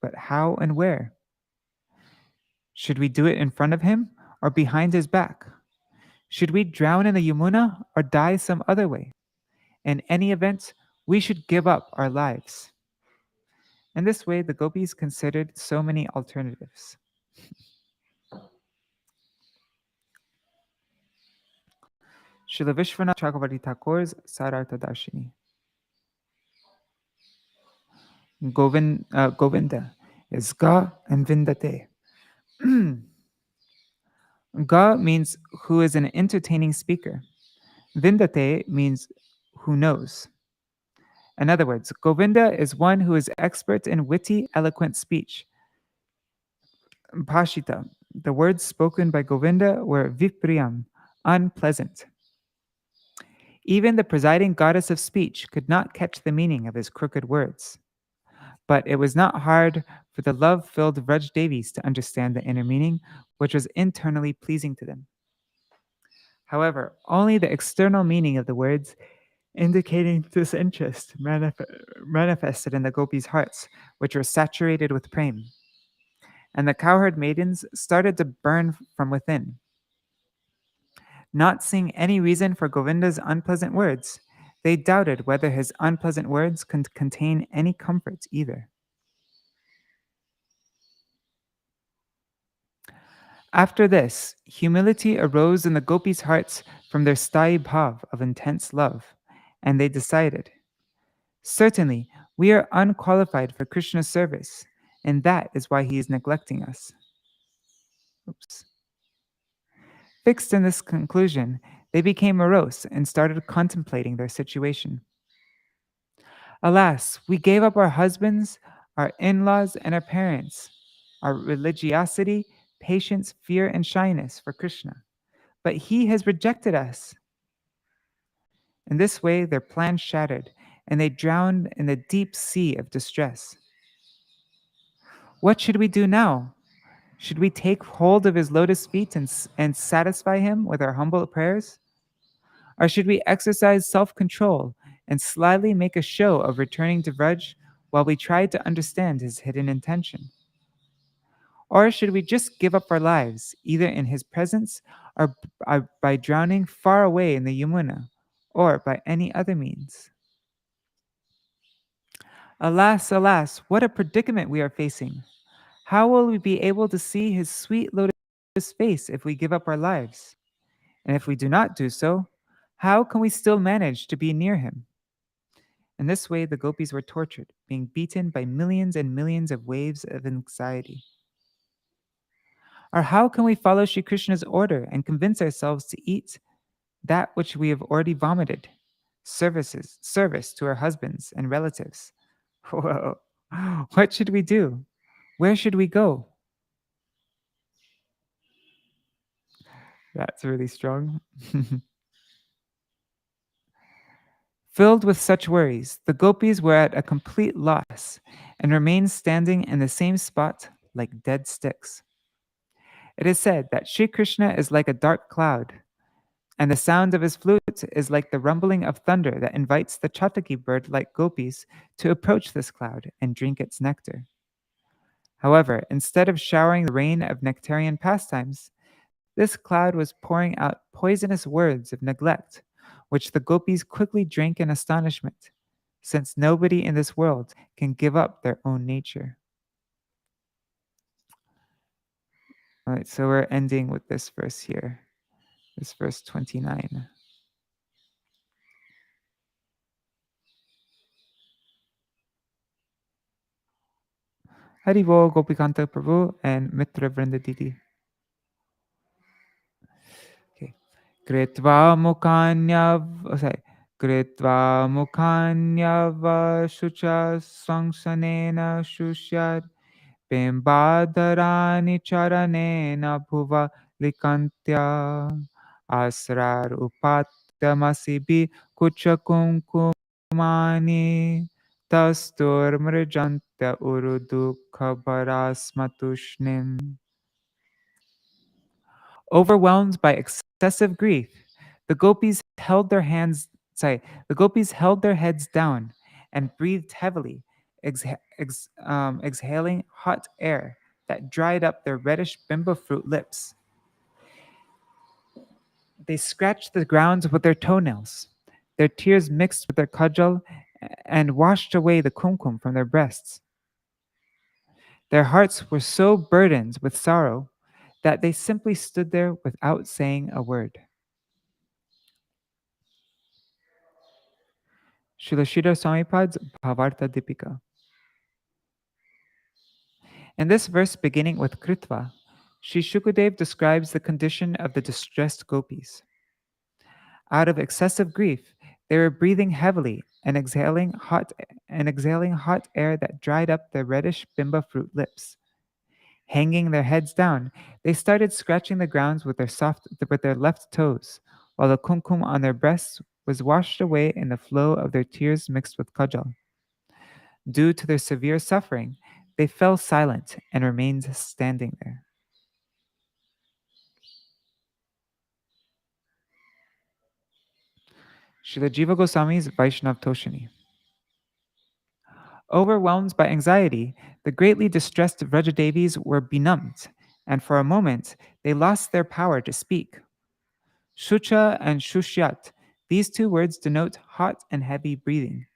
But how and where? Should we do it in front of him or behind his back? Should we drown in the Yamuna or die some other way? In any event, we should give up our lives. In this way, the gopis considered so many alternatives. Srila Viśvanātha Cakravartī Thakur's Sarartha Darshini. Govinda is Ga and Vindate. Ga means who is an entertaining speaker. Vindate means who knows. In other words, Govinda is one who is expert in witty, eloquent speech. Bhashita, the words spoken by Govinda were vipriyam, unpleasant. Even the presiding goddess of speech could not catch the meaning of his crooked words. But it was not hard for the love-filled Vraj Devis to understand the inner meaning, which was internally pleasing to them. However, only the external meaning of the words indicating disinterest manifested in the gopis' hearts, which were saturated with prema. And the cowherd maidens started to burn from within. Not seeing any reason for Govinda's unpleasant words, they doubted whether his unpleasant words could contain any comfort either. After this, humility arose in the gopis' hearts from their sthāyi bhav of intense love, and they decided, certainly, we are unqualified for Krishna's service, and that is why he is neglecting us. Oops. Fixed in this conclusion, they became morose and started contemplating their situation. Alas, we gave up our husbands, our in-laws, and our parents, our religiosity, patience, fear, and shyness for Krishna. But he has rejected us. In this way, their plans shattered, and they drowned in the deep sea of distress. What should we do now? Should we take hold of his lotus feet and satisfy him with our humble prayers? Or should we exercise self-control and slyly make a show of returning to Vraj while we try to understand his hidden intention? Or should we just give up our lives, either in his presence or by drowning far away in the Yamuna, or by any other means? Alas, alas, what a predicament we are facing. How will we be able to see his sweet lotus face if we give up our lives? And if we do not do so, how can we still manage to be near him? In this way, the gopis were tortured, being beaten by millions and millions of waves of anxiety. Or how can we follow Śrī Kṛṣṇa's order and convince ourselves to eat that which we have already vomited? Service to our husbands and relatives. Whoa. What should we do? Where should we go? That's really strong. Filled with such worries, the gopis were at a complete loss and remained standing in the same spot like dead sticks. It is said that Śrī Kṛṣṇa is like a dark cloud, and the sound of his flute is like the rumbling of thunder that invites the Chataki bird like gopis to approach this cloud and drink its nectar. However, instead of showering the rain of nectarian pastimes, this cloud was pouring out poisonous words of neglect, which the gopis quickly drank in astonishment, since nobody in this world can give up their own nature. All right, so we're ending with this verse here, this verse 29. Haribo Gopikanta Prabhu and Mitra Vrinda Didi. Okay. Kritva mukanya shucha sangsanena shusyad Bimbadarani charanena bhuva likantya asrar upattamasibi kucha kumkumani tastur mrijante Vidya Urudu Kabarasmatushnim. Overwhelmed by excessive grief, the gopis held their the gopis held their heads down and breathed heavily, exhaling hot air that dried up their reddish bimba fruit lips. They scratched the ground with their toenails. Their tears mixed with their cudgel and washed away the kumkum from their breasts. Their hearts were so burdened with sorrow that they simply stood there without saying a word. Śrīla Swāmīpad's Bhavartha Dipika. In this verse beginning with Kritva, Sri Shukadev describes the condition of the distressed gopis. Out of excessive grief, they were breathing heavily and exhaling hot air that dried up their reddish bimba fruit lips. Hanging their heads down, they started scratching the ground with their left toes, while the kumkum on their breasts was washed away in the flow of their tears mixed with kajal. Due to their severe suffering, they fell silent and remained standing there. Srila Jīva Gosvāmī's Vaishnav Toshini. Overwhelmed by anxiety, the greatly distressed Vrajadevis were benumbed, and for a moment they lost their power to speak. Shucha and Shushyat, these two words denote hot and heavy breathing.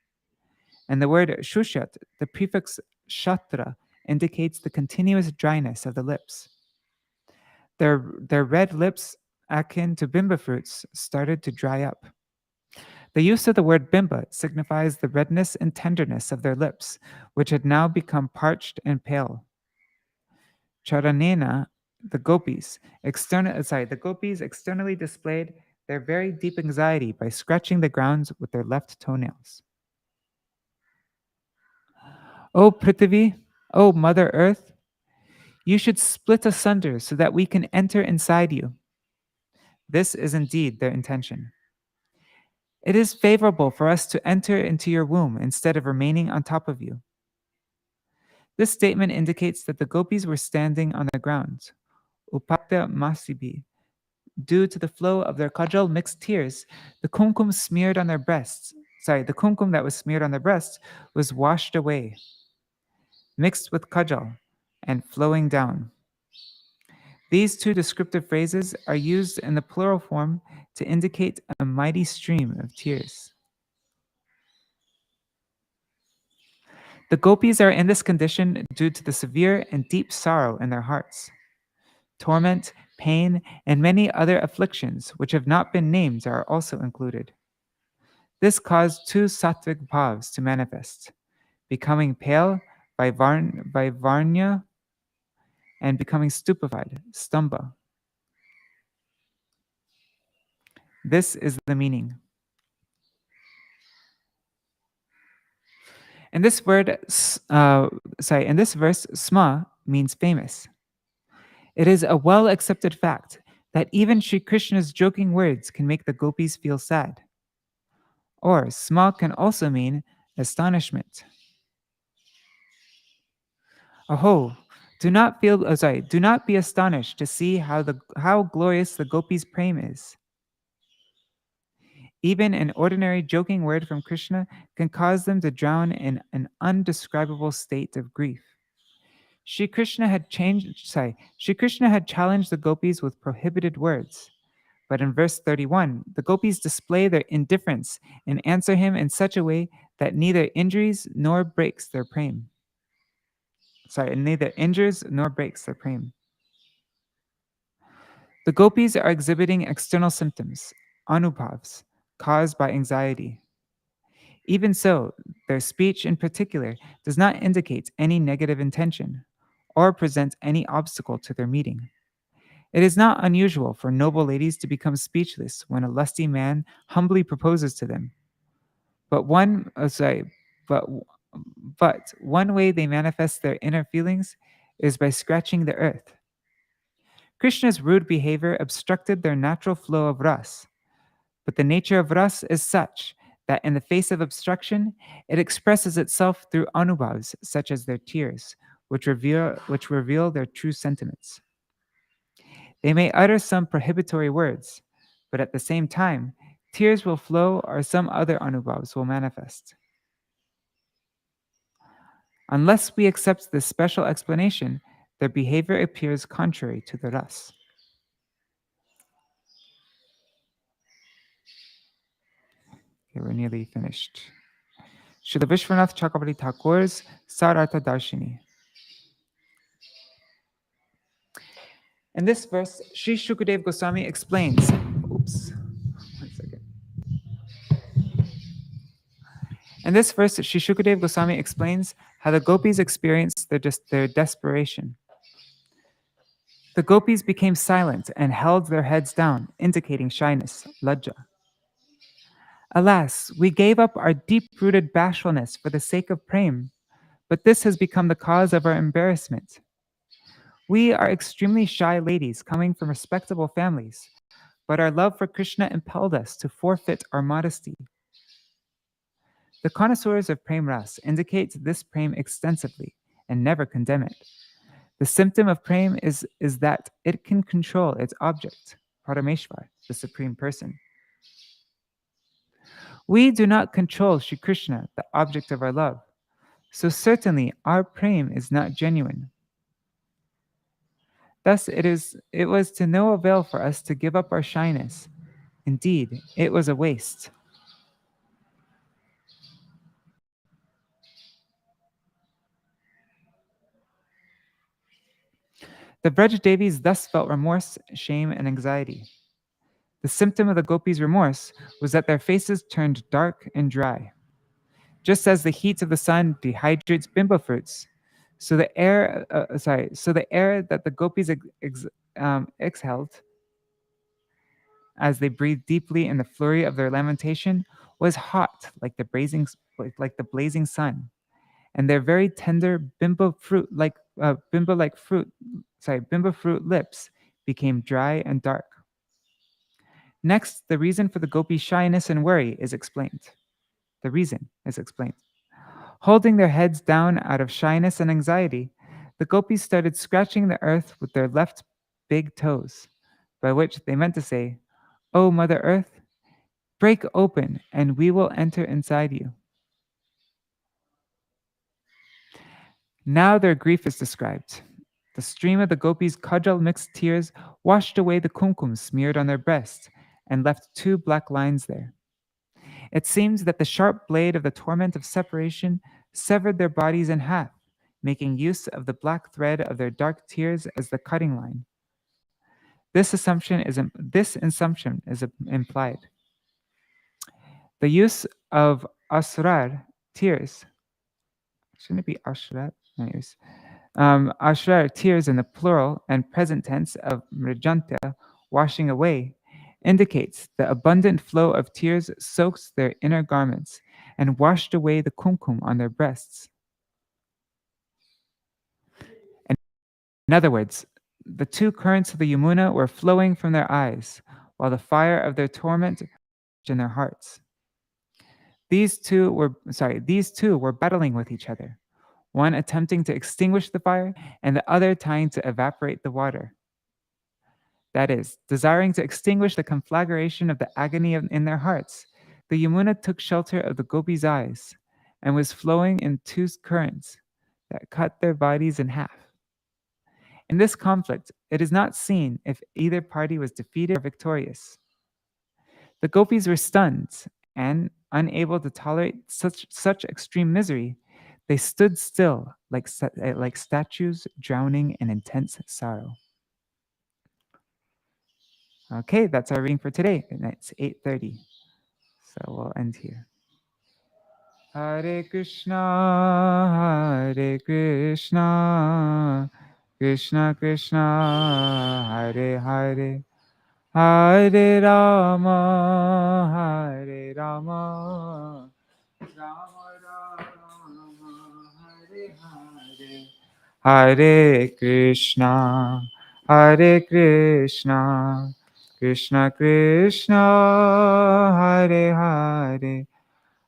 And the word Shushyat, the prefix shatra, indicates the continuous dryness of the lips. Their red lips, akin to bimba fruits, started to dry up. The use of the word bimba signifies the redness and tenderness of their lips, which had now become parched and pale. Charanena, the gopis externally displayed their very deep anxiety by scratching the ground with their left toenails. O Prithvi, O Mother Earth, you should split asunder so that we can enter inside you. This is indeed their intention. It is favorable for us to enter into your womb instead of remaining on top of you. This statement indicates that the gopis were standing on the ground, upatya masibi. Due to the flow of their kajal mixed tears, the kumkum that was smeared on their breasts was washed away, mixed with kajal, and flowing down. These two descriptive phrases are used in the plural form to indicate a mighty stream of tears. The gopis are in this condition due to the severe and deep sorrow in their hearts. Torment, pain, and many other afflictions which have not been named are also included. This caused two sattvic bhavs to manifest, becoming pale by varnya and becoming stupefied, stamba. This is the meaning. In this verse, sma means famous. It is a well-accepted fact that even Śrī Kṛṣṇa's joking words can make the gopis feel sad. Or sma can also mean astonishment. Aho, do not be astonished to see how glorious the gopis' prem is. Even an ordinary joking word from Krishna can cause them to drown in an undescribable state of grief. Śrī Kṛṣṇa had challenged the gopis with prohibited words. But in verse 31, the gopis display their indifference and answer him in such a way that neither injures nor breaks their prem. The gopis are exhibiting external symptoms, anubhavs, caused by anxiety. Even so, their speech in particular does not indicate any negative intention or present any obstacle to their meeting. It is not unusual for noble ladies to become speechless when a lusty man humbly proposes to them. But one way they manifest their inner feelings is by scratching the earth. Krishna's rude behavior obstructed their natural flow of ras, but the nature of ras is such that in the face of obstruction, it expresses itself through anubhavs, such as their tears, which reveal their true sentiments. They may utter some prohibitory words, but at the same time, tears will flow or some other anubhavs will manifest. Unless we accept this special explanation, their behavior appears contrary to the rasa. Okay, we're nearly finished. Śrīla Viśvanātha Cakravartī Ṭhakur's Sarartha Darshini. In this verse, Śrī Shukadeva Gosvāmī explains, one second. In this verse, Śrī Shukadeva Gosvāmī explains how the gopis experienced their desperation. The gopis became silent and held their heads down, indicating shyness, lajja. Alas, we gave up our deep-rooted bashfulness for the sake of prem, but this has become the cause of our embarrassment. We are extremely shy ladies coming from respectable families, but our love for Krishna impelled us to forfeit our modesty. The connoisseurs of prem ras indicate this prem extensively and never condemn it. The symptom of prem is that it can control its object, Parameshvar, the Supreme Person. We do not control Śrī Kṛṣṇa, the object of our love, so certainly our prem is not genuine. Thus, it was to no avail for us to give up our shyness. Indeed, it was a waste. The Braj Devis thus felt remorse, shame, and anxiety. The symptom of the gopis' remorse was that their faces turned dark and dry. Just as the heat of the sun dehydrates bimbo fruits, so the air that the gopis exhaled as they breathed deeply in the flurry of their lamentation was hot like the blazing sun, and their very tender bimbo fruit lips became dry and dark. Next, the reason for the gopi shyness and worry is explained. The reason is explained. Holding their heads down out of shyness and anxiety, the gopis started scratching the earth with their left big toes, by which they meant to say, "O Mother Earth, break open and we will enter inside you." Now their grief is described. The stream of the gopis' kajal mixed tears washed away the kumkum smeared on their breast and left 2 black lines there. It seems that the sharp blade of the torment of separation severed their bodies in half, making use of the black thread of their dark tears as the cutting line. This assumption is implied. The use of asrar, tears, shouldn't it be ashrat? Anyways, ashrar, tears in the plural and present tense of mrijanta, washing away, indicates the abundant flow of tears soaks their inner garments and washed away the kumkum on their breasts. In other words, the 2 currents of the Yamuna were flowing from their eyes, while the fire of their torment in their hearts. These two were battling with each other, one attempting to extinguish the fire and the other trying to evaporate the water. That is, desiring to extinguish the conflagration of the agony in their hearts, the Yamuna took shelter of the gopis' eyes and was flowing in 2 currents that cut their bodies in half. In this conflict, it is not seen if either party was defeated or victorious. The gopis were stunned and, unable to tolerate such extreme misery, they stood still like statues drowning in intense sorrow. Okay, that's our reading for today. And it's 8:30. So we'll end here. Hare Krishna, Krishna Krishna, Hare Hare, Hare Rama, Rama Rama, Hare Hare, Hare Krishna, Krishna Krishna, Hare Hare,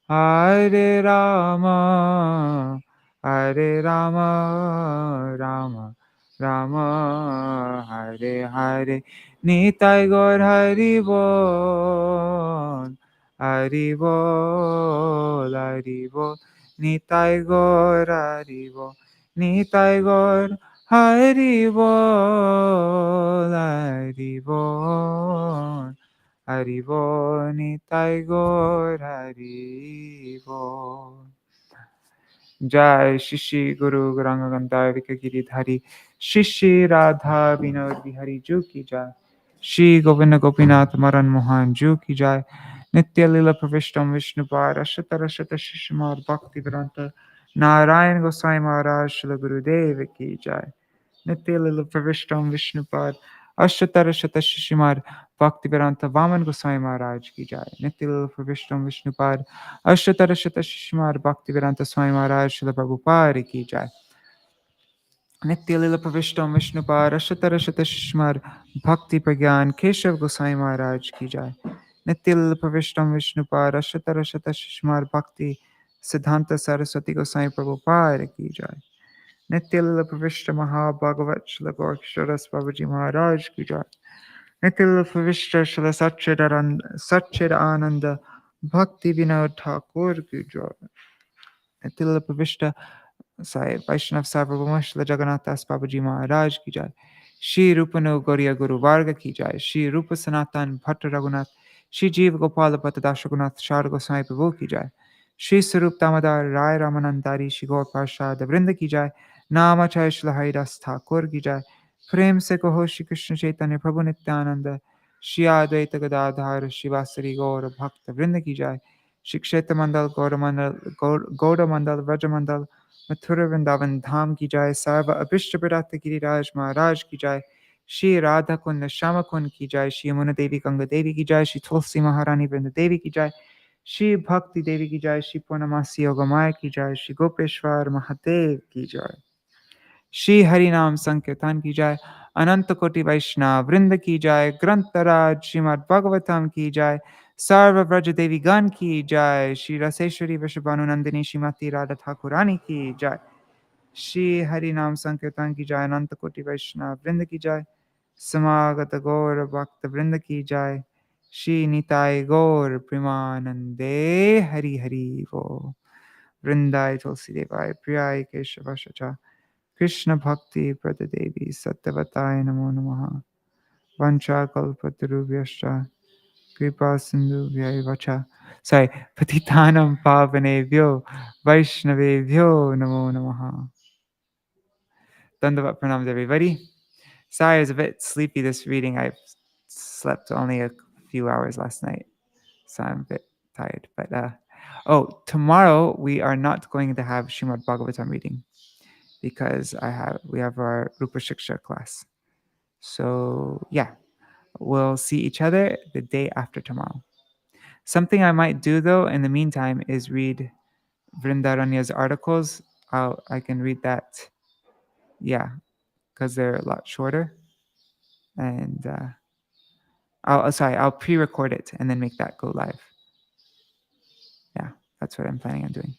Hare Rama, Hare Rama, Rama Rama, Hare Hare. Nitai Gaur Hari Bol, Hari Bol, Hari Bol. Nitai Gaur Hari Bol, Nitai Gaur Hari Bol, Hari Bol. Haribo Nitai Gaur Haribo. Jai Shishi Guru Gauranga Gandhar Vikagiri Dhari Shishi Radha Vinod Bihari Ju Ki Jai. Shri Govinda Gopinath Maran Mohan Ju Ki Jai. Nitya Lila Pravishtam Vishnupad Ashata Rashata Shishimar Bhakti Vedanta Narayan Gosai Maharaj Shila Gurudev Ki Jai. Nitya Lila Pravishtam Vishnupad Ashata Rashata Shishimar Bhakti Vedanta Vaman Gosai Maharaj Ki Jai. Nitya Lila Pravishtam Vishnupad Ashata Rashata Shishimar Bhakti Vedanta Swami Maharaj Shila Prabhupada Ki Jai. Nitya Lila Pravishtam Vishnupad Ashata Rashata Shishimar Bhakti Pragyan Keshav Gosai Maharaj Ki Jai. Nitya Lila Pravishtam Vishnupad Ashata Rashata Shishimar Bhakti Siddhanta Saraswati Gosai Prabhupada Ki Jai. Nitya Lila Pravishta Maha Bhagavat Shila Gorksharas Babaji Maharaj Ki Jai. Nitya Lila Pravishta Shila Satchid Ananda Bhakti Vinod Ṭhākura Ki Jai. Nitya Lila Pravishta Vaishnav Sarvabhauma Shila Jagannath Das Babaji Maharaj Ki Jai. Shri Rupanu Gauriya Guru Varga Ki Jai. Shri Rupa Sanatan Bhatta Raghunath. Shri Jīva Gopala Bhatta Dashagunath Shara Goswami Prabhu Ki Jai. Shri Sarup Damodar Rai Ramanandari Shri Gaur Parshad Vrinda Ki Jai. Namachay Shila Haridas Ṭhākura Ki Jai. Prem Se Kaho Shri Krishna Chaitanya Prabhu Nityananda. Shri Advaita Gadadhar Shivasari Gaur Bhakta Vrinda Ki Jai. Shri Kshetra Mandal Gauda Mandal Vraja Mandal Mathura Vrindavan Dham Ki Jai. Sarva Abhishta Bharata Giriraj Maharaj Ki Jai. Shri Radha Kund Shama Kund Ki Jai. Shri Yamuna Devi Ganga Devi Ki Jai. Shri Tulsi Maharani Vrinda Devi Ki Jai. Shri Bhakti Devi Ki Jai. Shri Purnamasi Yogamaya Ki Jai. Shri Gopeshwar Mahadev Ki Jai. Shri Harinam Sankirtan Ki Jai. Ananta Koti Vaishnav Vrinda Ki Jai. Grantaraj Srimad Bhagavatam Ki Jai. Sarva Vraja Devi Gan Ki Jai. Shri Raseshwari Vrishabhanu Nandini Shrimati Radha Thakurani Ki Jai. Shri Harinam Sankirtan Ki Jai. Ananta Koti Vaishnav Vrinda Ki Jai. Samagata Gaur Bhakta Vrinda Ki Jai. Shri Nitai Gaur Primanande Hari Hari Vo. Vrindai Tulsi Devai Priyai Keshavashacha. Krishna Bhakti Pradadevi Sattvatai Namo Namaha. Vancha Kalpatarubhyascha. Kripa Sindhu Vacha. Sorry, Patitanam Pavanebhyo Vaishnavebhyo Namo Namaha. Dandavat pranams, everybody. Sorry, I was a bit sleepy this reading. I slept only a few hours last night, so I'm a bit tired. But tomorrow we are not going to have Srimad Bhagavatam reading because we have our Rupa Shiksha class. So yeah, we'll see each other the day after tomorrow. Something I might do though in the meantime is read Vrindaranya's articles. I can read that, yeah, because they're a lot shorter. And I'll pre-record it and then make that go live. Yeah, that's what I'm planning on doing.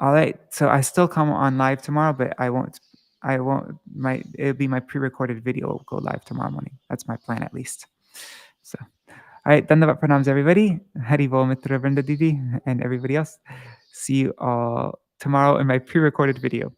All right, so I still come on live tomorrow, but I won't. It'll be my pre-recorded video will go live tomorrow morning. That's my plan, at least. So, all right, Dandavat pranams, everybody. Hari Bol Mitra Vrinda Didi and everybody else. See you all tomorrow in my pre-recorded video.